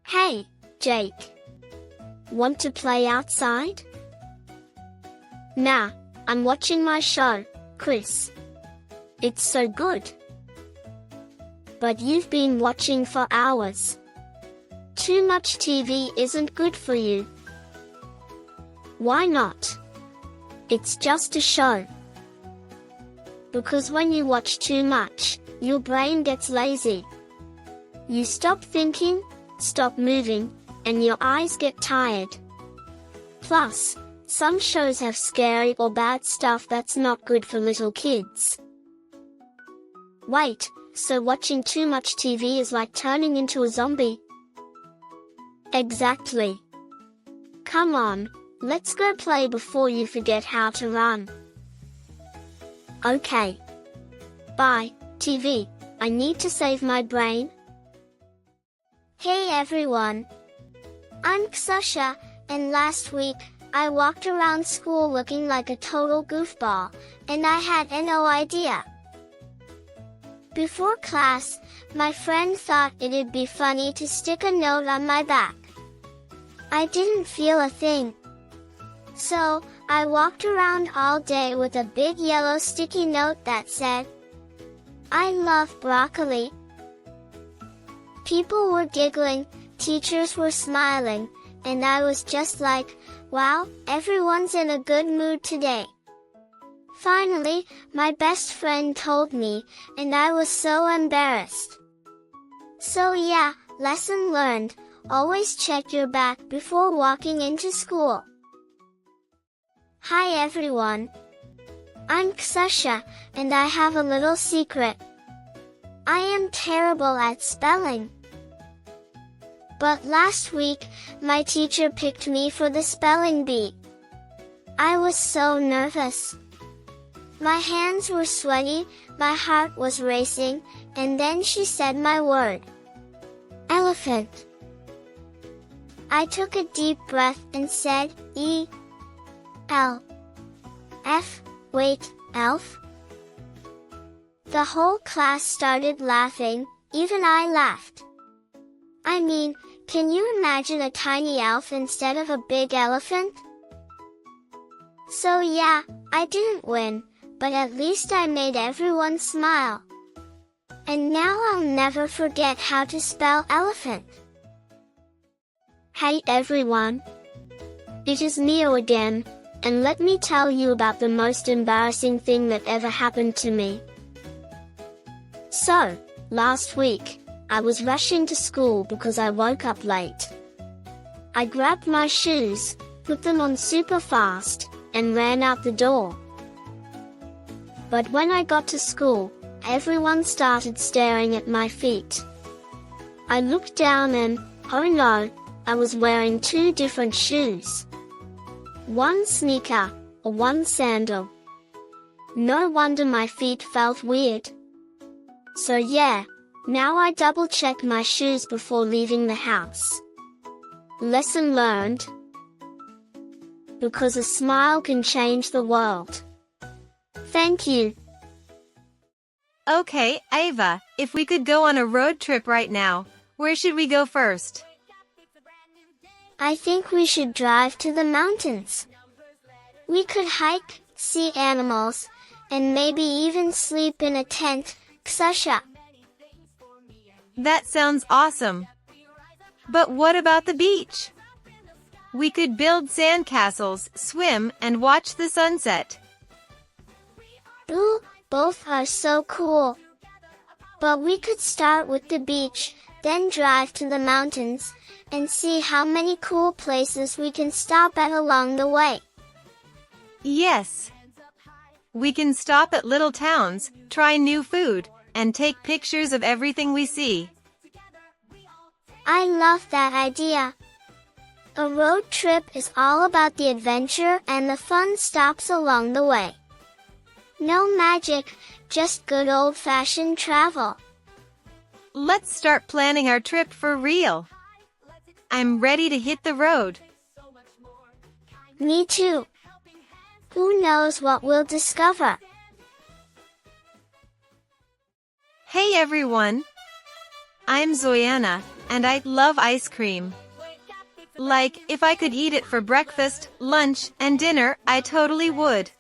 Hey, Jake. Want to play outside? Nah, I'm watching my show, Chris. It's so good. But you've been watching for hours. Too much TV isn't good for you. Why not? It's just a show. Because when you watch too much, your brain gets lazy. You stop thinking, stop moving, and your eyes get tired. Plus, some shows have scary or bad stuff that's not good for little kids. Wait, so watching too much TV is like turning into a zombie? Exactly. Come on, let's go play before you forget how to run. Okay. Bye, TV, I need to save my brain. Hey everyone. I'm Xusha, and last week, I walked around school looking like a total goofball, and I had no idea. Before class, my friend thought it'd be funny to stick a note on my back. I didn't feel a thing. So, I walked around all day with a big yellow sticky note that said, "I love broccoli." People were giggling, teachers were smiling, and I was just like, wow, everyone's in a good mood today. Finally, my best friend told me, and I was so embarrassed. So yeah, lesson learned, always check your back before walking into school. Hi everyone. I'm Xusha, and I have a little secret. I am terrible at spelling. But last week, my teacher picked me for the spelling bee. I was so nervous. My hands were sweaty, my heart was racing, and then she said my word. Elephant. I took a deep breath and said, E-L-F, wait, elf? The whole class started laughing, even I laughed. I mean, can you imagine a tiny elf instead of a big elephant? So yeah, I didn't win, but at least I made everyone smile. And now I'll never forget how to spell elephant. Hey everyone. It is Neo again, and let me tell you about the most embarrassing thing that ever happened to me. So, last week, I was rushing to school because I woke up late. I grabbed my shoes, put them on super fast, and ran out the door. But when I got to school, everyone started staring at my feet. I looked down and, oh no, I was wearing two different shoes. One sneaker, or one sandal. No wonder my feet felt weird. So yeah, now I double check my shoes before leaving the house. Lesson learned. Because a smile can change the world. Thank you. Okay, Ava, if we could go on a road trip right now, where should we go first? I think we should drive to the mountains. We could hike, see animals, and maybe even sleep in a tent, Xusha. That sounds awesome. But what about the beach? We could build sandcastles, swim, and watch the sunset. Ooh, both are so cool. But we could start with the beach, then drive to the mountains, and see how many cool places we can stop at along the way. Yes. We can stop at little towns, try new food, and take pictures of everything we see. I love that idea. A road trip is all about the adventure and the fun stops along the way. No magic, just good old-fashioned travel. Let's start planning our trip for real. I'm ready to hit the road. Me too. Who knows what we'll discover? Hey everyone! I'm Zoyana, and I love ice cream. Like, if I could eat it for breakfast, lunch, and dinner, I totally would.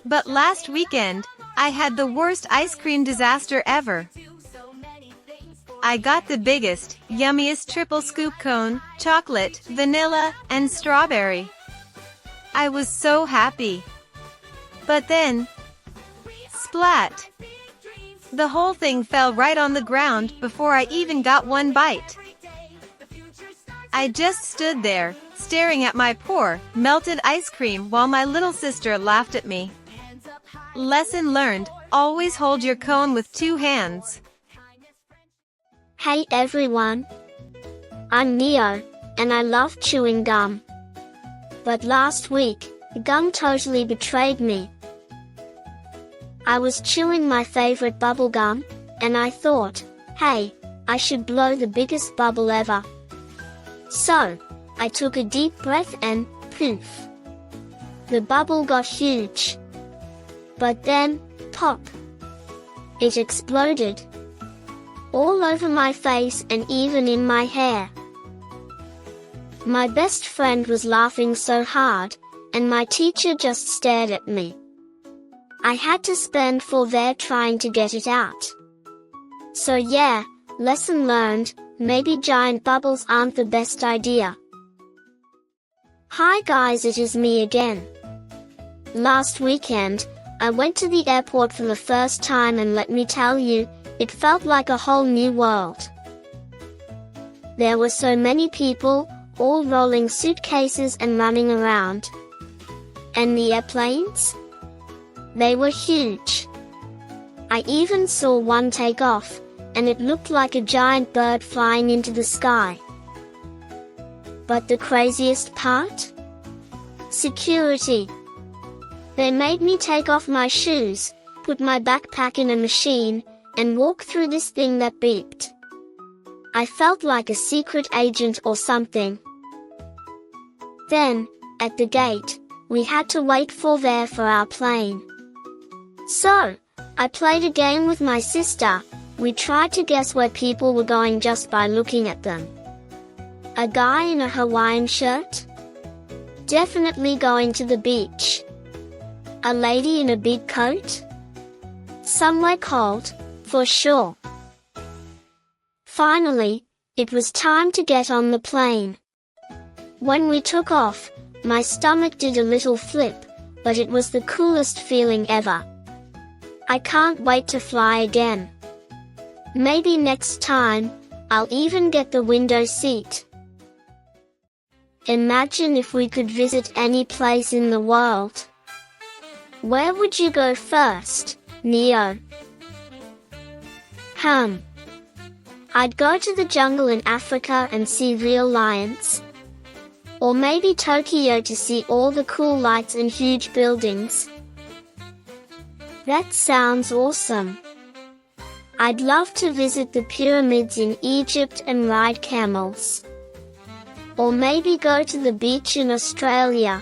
But last weekend, I had the worst ice cream disaster ever. I got the biggest, yummiest triple scoop cone, chocolate, vanilla, and strawberry. I was so happy. But then, splat! The whole thing fell right on the ground before I even got one bite. I just stood there, staring at my poor, melted ice cream while my little sister laughed at me. Lesson learned, always hold your cone with 2 hands. Hey everyone. I'm Neo, and I love chewing gum. But last week, gum totally betrayed me. I was chewing my favorite bubble gum, and I thought, hey, I should blow the biggest bubble ever. So, I took a deep breath and, poof. The bubble got huge. But then, pop. It exploded. All over my face and even in my hair. My best friend was laughing so hard, and my teacher just stared at me. I had to spend full day trying to get it out. So yeah, lesson learned, maybe giant bubbles aren't the best idea. Hi guys, it is me again. Last weekend, I went to the airport for the first time, and let me tell you, it felt like a whole new world. There were so many people, all rolling suitcases and running around. And the airplanes? They were huge. I even saw one take off, and it looked like a giant bird flying into the sky. But the craziest part? Security. They made me take off my shoes, put my backpack in a machine, and walk through this thing that beeped. I felt like a secret agent or something. Then, at the gate, we had to wait for our plane. So, I played a game with my sister. We tried to guess where people were going just by looking at them. A guy in a Hawaiian shirt? Definitely going to the beach. A lady in a big coat? Somewhere cold, for sure. Finally, it was time to get on the plane. When we took off, my stomach did a little flip, but it was the coolest feeling ever. I can't wait to fly again. Maybe next time, I'll even get the window seat. Imagine if we could visit any place in the world. Where would you go first, Neo? I'd go to the jungle in Africa and see real lions. Or maybe Tokyo to see all the cool lights and huge buildings. That sounds awesome. I'd love to visit the pyramids in Egypt and ride camels. Or maybe go to the beach in Australia.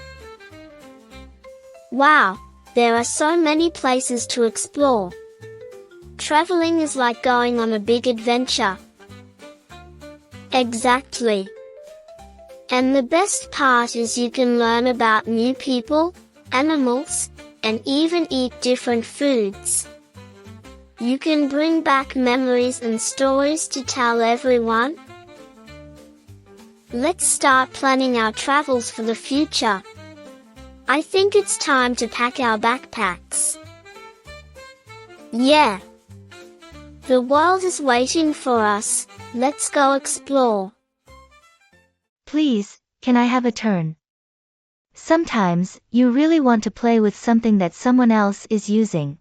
Wow, there are so many places to explore. Traveling is like going on a big adventure. Exactly. And the best part is you can learn about new people, animals, and even eat different foods. You can bring back memories and stories to tell everyone. Let's start planning our travels for the future. I think it's time to pack our backpacks. Yeah. The world is waiting for us, let's go explore. Please, can I have a turn? Sometimes, you really want to play with something that someone else is using.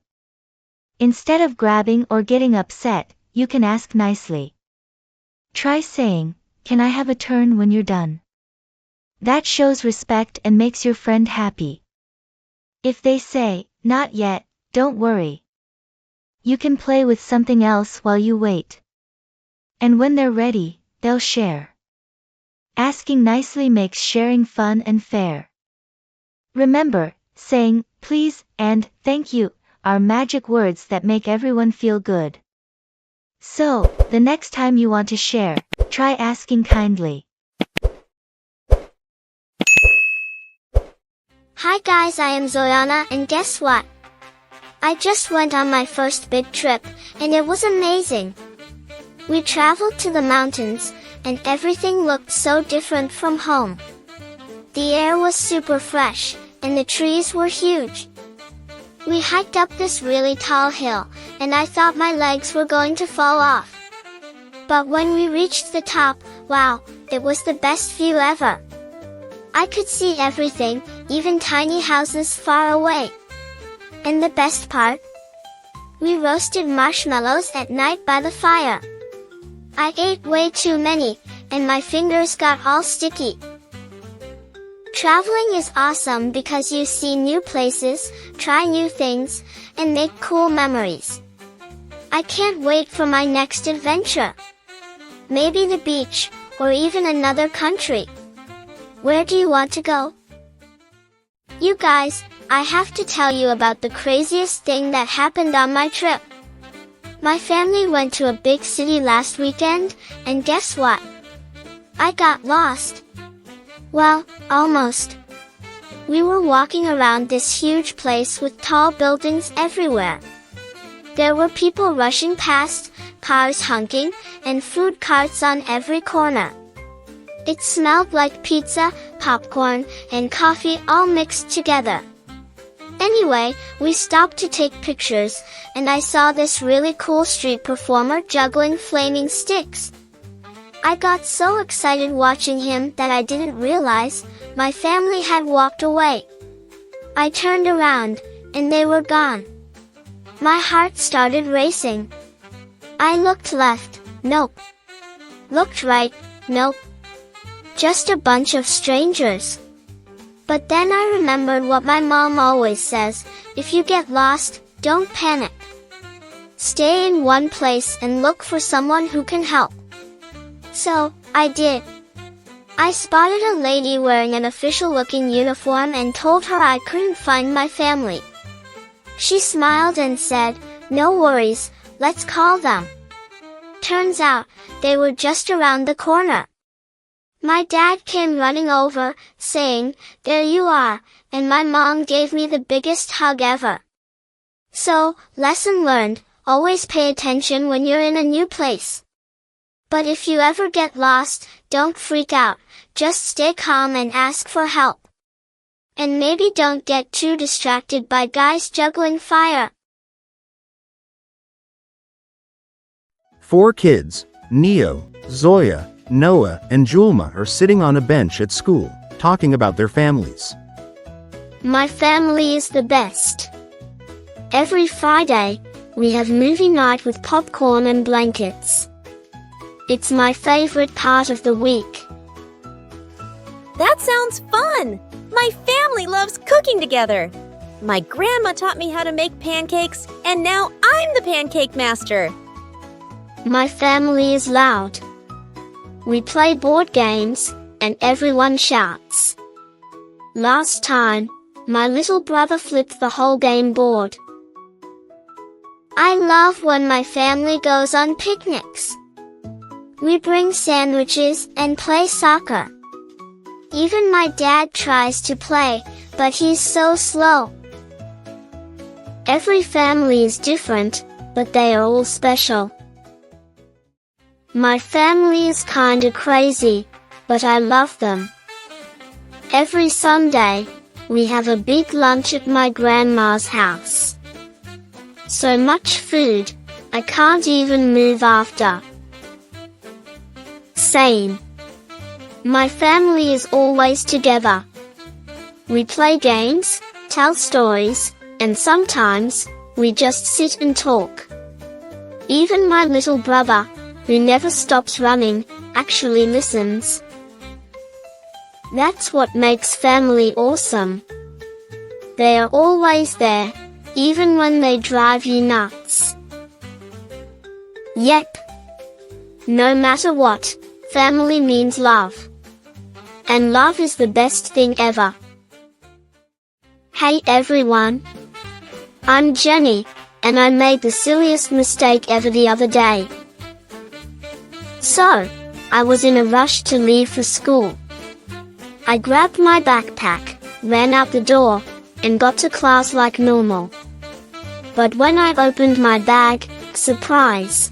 Instead of grabbing or getting upset, you can ask nicely. Try saying, "Can I have a turn when you're done?" That shows respect and makes your friend happy. If they say, "Not yet," don't worry. You can play with something else while you wait. And when they're ready, they'll share. Asking nicely makes sharing fun and fair. Remember, saying, "Please," and "Thank you," are magic words that make everyone feel good. So, the next time you want to share, Try asking kindly. Hi guys, I am Zoyana, and guess what? I just went on my first big trip, and it was amazing. We traveled to the mountains, and everything looked so different from home. The air was super fresh, and the trees were huge. We hiked up this really tall hill, and I thought my legs were going to fall off. But when we reached the top, wow, it was the best view ever. I could see everything, even tiny houses far away. And the best part? We roasted marshmallows at night by the fire. I ate way too many, and my fingers got all sticky. Traveling is awesome because you see new places, try new things, and make cool memories. I can't wait for my next adventure. Maybe the beach, or even another country. Where do you want to go? You guys, I have to tell you about the craziest thing that happened on my trip. My family went to a big city last weekend, and guess what? I got lost. Well, almost. We were walking around this huge place with tall buildings everywhere. There were people rushing past, cars honking, and food carts on every corner. It smelled like pizza, popcorn, and coffee all mixed together. Anyway, we stopped to take pictures, and I saw this really cool street performer juggling flaming sticks. I got so excited watching him that I didn't realize my family had walked away. I turned around, and they were gone. My heart started racing. I looked left, nope. Looked right, nope. Just a bunch of strangers. But then I remembered what my mom always says, if you get lost, don't panic. Stay in one place and look for someone who can help. So, I did. I spotted a lady wearing an official-looking uniform and told her I couldn't find my family. She smiled and said, "No worries, let's call them." Turns out, they were just around the corner. My dad came running over, saying, "There you are," and my mom gave me the biggest hug ever. So, lesson learned, always pay attention when you're in a new place. But if you ever get lost, don't freak out, just stay calm and ask for help. And maybe don't get too distracted by guys juggling fire. 4 kids, Neo, Zoya, Noah, and Julma are sitting on a bench at school, talking about their families. My family is the best. Every Friday, we have movie night with popcorn and blankets. It's my favorite part of the week. That sounds fun! My family loves cooking together. My grandma taught me how to make pancakes, and now I'm the pancake master. My family is loud. We play board games, and everyone shouts. Last time, my little brother flipped the whole game board. I love when my family goes on picnics. We bring sandwiches and play soccer. Even my dad tries to play, but he's so slow. Every family is different, but they are all special. My family is kinda crazy, but I love them. Every Sunday, we have a big lunch at my grandma's house. So much food, I can't even move after. Same. My family is always together. We play games, tell stories, and sometimes, we just sit and talk. Even my little brother, who never stops running, actually listens. That's what makes family awesome. They are always there, even when they drive you nuts. Yep. No matter what, family means love. And love is the best thing ever. Hey everyone. I'm Jenny, and I made the silliest mistake ever the other day. So, I was in a rush to leave for school. I grabbed my backpack, ran out the door, and got to class like normal. But when I opened my bag, surprise!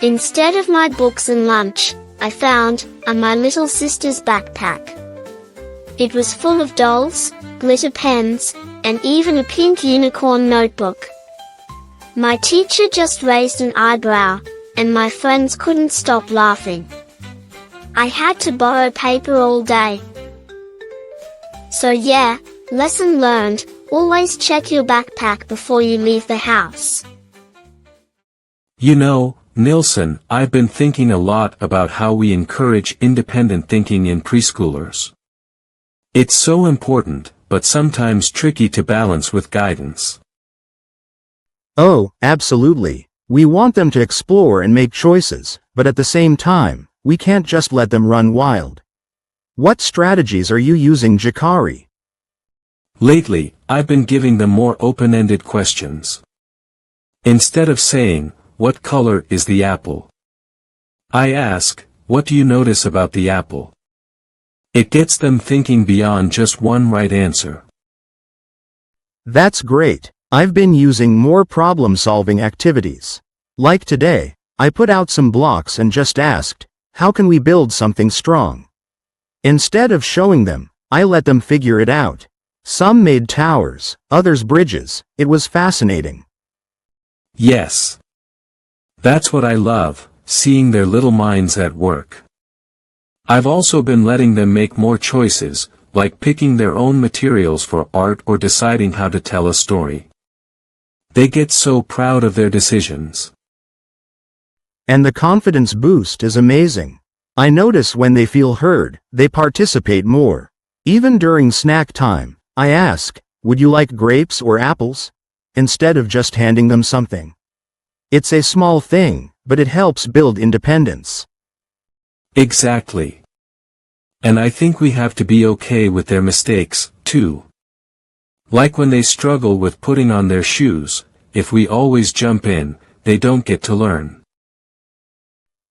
Instead of my books and lunch, I found my little sister's backpack. It was full of dolls, glitter pens, and even a pink unicorn notebook. My teacher just raised an eyebrow, and my friends couldn't stop laughing. I had to borrow paper all day. So yeah, lesson learned, always check your backpack before you leave the house. You know, Nilsson, I've been thinking a lot about how we encourage independent thinking in preschoolers. It's so important, but sometimes tricky to balance with guidance. Oh, absolutely. We want them to explore and make choices, but at the same time, we can't just let them run wild. What strategies are you using, Jakari? Lately, I've been giving them more open-ended questions. Instead of saying, "What color is the apple?" I ask, "What do you notice about the apple?" It gets them thinking beyond just one right answer. That's great. I've been using more problem-solving activities. Like today, I put out some blocks and just asked, how can we build something strong? Instead of showing them, I let them figure it out. Some made towers, others bridges. It was fascinating. Yes. That's what I love, seeing their little minds at work. I've also been letting them make more choices, like picking their own materials for art or deciding how to tell a story. They get so proud of their decisions. And the confidence boost is amazing. I notice when they feel heard, they participate more. Even during snack time, I ask, would you like grapes or apples? Instead of just handing them something. It's a small thing, but it helps build independence. Exactly. And I think we have to be okay with their mistakes, too. Like when they struggle with putting on their shoes, if we always jump in, they don't get to learn.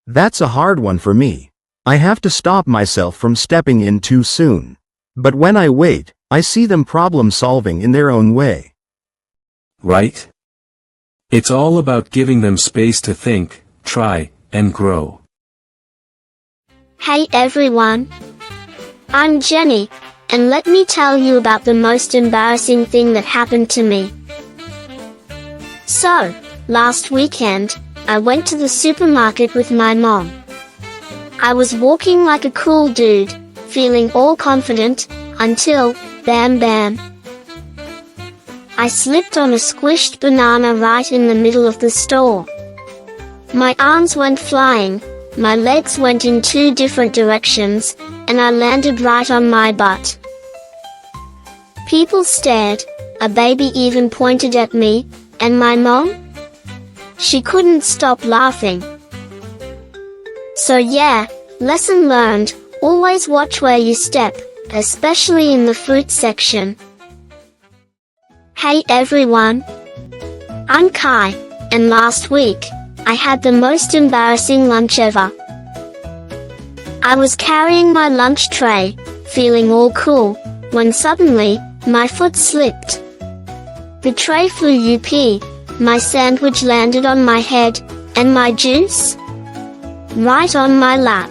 That's a hard one for me. I have to stop myself from stepping in too soon. But when I wait, I see them problem solving in their own way. Right? It's all about giving them space to think, try, and grow. Hey everyone! I'm Jenny, and let me tell you about the most embarrassing thing that happened to me. So, last weekend, I went to the supermarket with my mom. I was walking like a cool dude, feeling all confident, until, bam bam. I slipped on a squished banana right in the middle of the store. My arms went flying, my legs went in 2 different directions, and I landed right on my butt. People stared, a baby even pointed at me, and my mom? She couldn't stop laughing. So yeah, lesson learned, always watch where you step, especially in the fruit section. Hey everyone! I'm Kai, and last week, I had the most embarrassing lunch ever. I was carrying my lunch tray, feeling all cool, when suddenly, my foot slipped. The tray flew up, my sandwich landed on my head, and my juice? Right on my lap.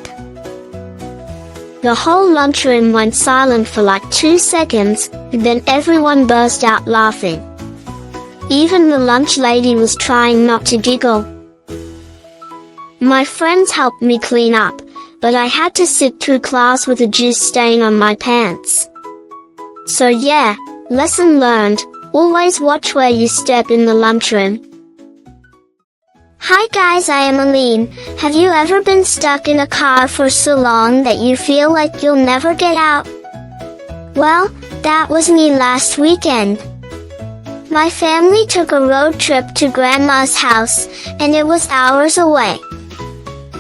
The whole lunchroom went silent for like 2 seconds, then everyone burst out laughing. Even the lunch lady was trying not to giggle. My friends helped me clean up, but I had to sit through class with a juice stain on my pants. So yeah, lesson learned, always watch where you step in the lunchroom. Hi guys, I am Aline. Have you ever been stuck in a car for so long that you feel like you'll never get out? Well, that was me last weekend. My family took a road trip to Grandma's house, and it was hours away.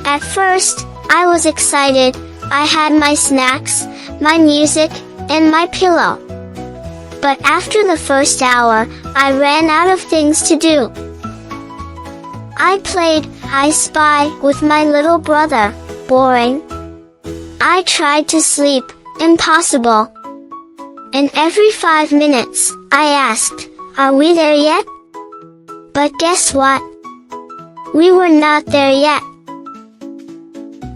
At first, I was excited. I had my snacks, my music, and my pillow. But after the first hour, I ran out of things to do. I played I spy with my little brother. Boring. I tried to sleep. Impossible. And every 5 minutes, I asked, are we there yet? But guess what? We were not there yet.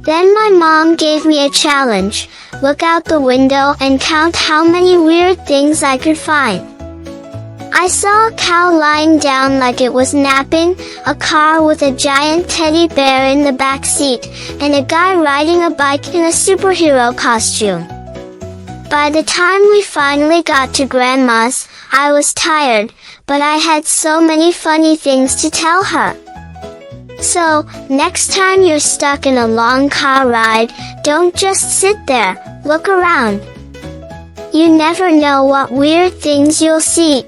Then my mom gave me a challenge. Look out the window and count how many weird things I could find. I saw a cow lying down like it was napping, a car with a giant teddy bear in the back seat, and a guy riding a bike in a superhero costume. By the time we finally got to Grandma's, I was tired, but I had so many funny things to tell her. So, next time you're stuck in a long car ride, don't just sit there, look around. You never know what weird things you'll see.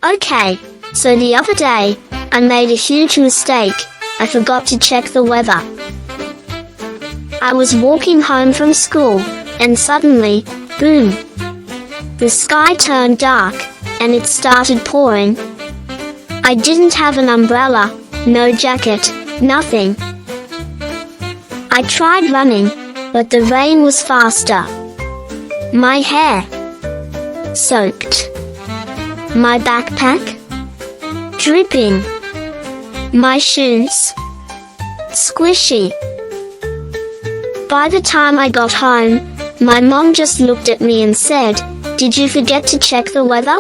Okay, so the other day, I made a huge mistake. I forgot to check the weather. I was walking home from school, and suddenly, boom! The sky turned dark, and it started pouring. I didn't have an umbrella, no jacket, nothing. I tried running, but the rain was faster. My hair soaked. My backpack dripping. My shoes squishy. By the time I got home, my mom just looked at me and said, "Did you forget to check the weather?"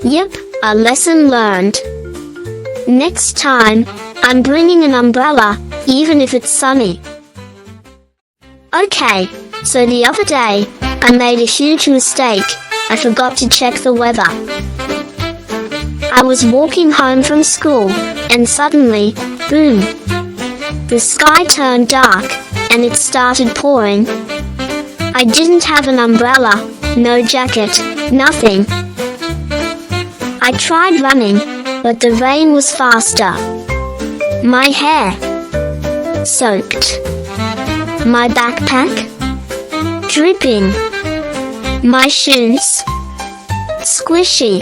Yep, a lesson learned. Next time, I'm bringing an umbrella, even if it's sunny. Okay, so the other day, I made a huge mistake. I forgot to check the weather. I was walking home from school, and suddenly, boom! The sky turned dark, and it started pouring. I didn't have an umbrella, no jacket, nothing. I tried running, but the rain was faster. My hair soaked. My backpack dripping. My shoes squishy.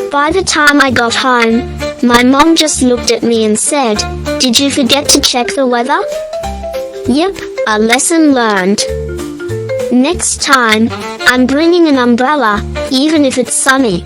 By the time I got home, my mom just looked at me and said, "Did you forget to check the weather?" Yep, a lesson learned. Next time, I'm bringing an umbrella, even if it's sunny.